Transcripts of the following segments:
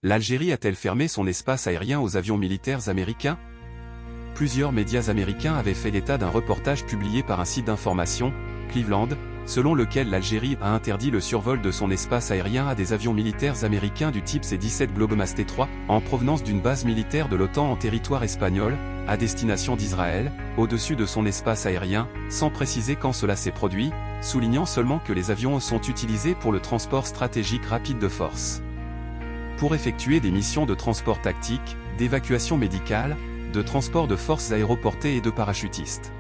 L'Algérie a-t-elle fermé son espace aérien aux avions militaires américains? Plusieurs médias américains avaient fait état d'un reportage publié par un site d'information, Cleveland, selon lequel l'Algérie a interdit le survol de son espace aérien à des avions militaires américains du type C-17 Globemaster III, en provenance d'une base militaire de l'OTAN en territoire espagnol, à destination d'Israël, au-dessus de son espace aérien, sans préciser quand cela s'est produit, soulignant seulement que les avions sont utilisés pour le transport stratégique rapide de force. Pour effectuer des missions de transport tactique, d'évacuation médicale, de transport de forces aéroportées et de parachutistes.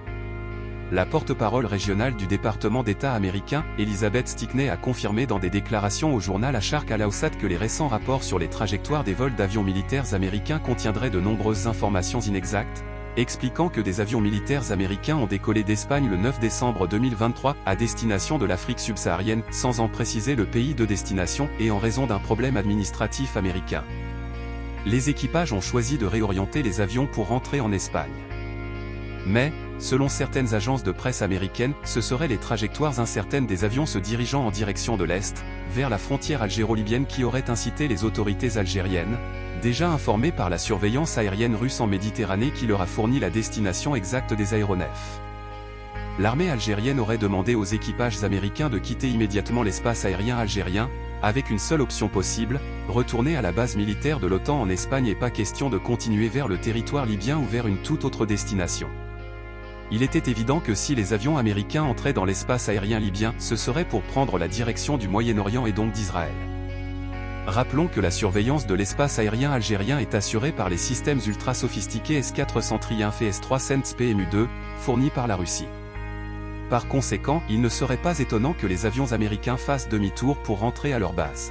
La porte-parole régionale du département d'État américain, Elizabeth Stickney, a confirmé dans des déclarations au journal Asharq al-Awsat que les récents rapports sur les trajectoires des vols d'avions militaires américains contiendraient de nombreuses informations inexactes, expliquant que des avions militaires américains ont décollé d'Espagne le 9 décembre 2023 à destination de l'Afrique subsaharienne, sans en préciser le pays de destination et en raison d'un problème administratif américain. Les équipages ont choisi de réorienter les avions pour rentrer en Espagne. Mais, selon certaines agences de presse américaines, ce seraient les trajectoires incertaines des avions se dirigeant en direction de l'Est, vers la frontière algéro-libyenne qui auraient incité les autorités algériennes, déjà informées par la surveillance aérienne russe en Méditerranée qui leur a fourni la destination exacte des aéronefs. L'armée algérienne aurait demandé aux équipages américains de quitter immédiatement l'espace aérien algérien, avec une seule option possible, retourner à la base militaire de l'OTAN en Espagne et pas question de continuer vers le territoire libyen ou vers une toute autre destination. Il était évident que si les avions américains entraient dans l'espace aérien libyen, ce serait pour prendre la direction du Moyen-Orient et donc d'Israël. Rappelons que la surveillance de l'espace aérien algérien est assurée par les systèmes ultra sophistiqués S-400 Triumph et S-300 PMU-2, fournis par la Russie. Par conséquent, il ne serait pas étonnant que les avions américains fassent demi-tour pour rentrer à leur base.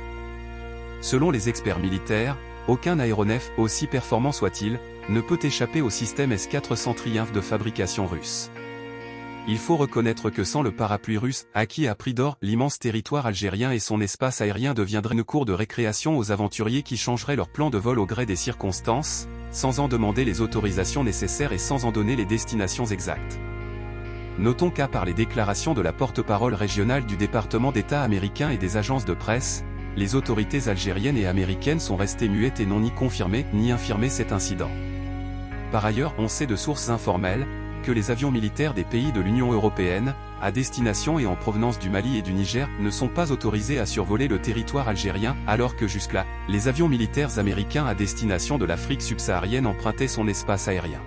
Selon les experts militaires, aucun aéronef, aussi performant soit-il, ne peut échapper au système S-400 Triumph de fabrication russe. Il faut reconnaître que sans le parapluie russe, acquis à prix d'or, l'immense territoire algérien et son espace aérien deviendraient une cour de récréation aux aventuriers qui changeraient leur plan de vol au gré des circonstances, sans en demander les autorisations nécessaires et sans en donner les destinations exactes. Notons qu'à part les déclarations de la porte-parole régionale du département d'État américain et des agences de presse, les autorités algériennes et américaines sont restées muettes et n'ont ni confirmé ni infirmé cet incident. Par ailleurs, on sait de sources informelles, que les avions militaires des pays de l'Union européenne, à destination et en provenance du Mali et du Niger, ne sont pas autorisés à survoler le territoire algérien, alors que jusque-là, les avions militaires américains à destination de l'Afrique subsaharienne empruntaient son espace aérien.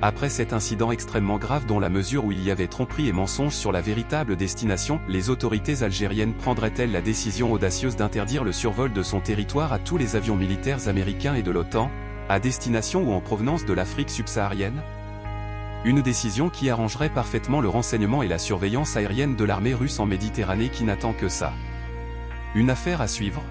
Après cet incident extrêmement grave dont la mesure où il y avait tromperie et mensonge sur la véritable destination, les autorités algériennes prendraient-elles la décision audacieuse d'interdire le survol de son territoire à tous les avions militaires américains et de l'OTAN, à destination ou en provenance de l'Afrique subsaharienne? Une décision qui arrangerait parfaitement le renseignement et la surveillance aérienne de l'armée russe en Méditerranée qui n'attend que ça. Une affaire à suivre.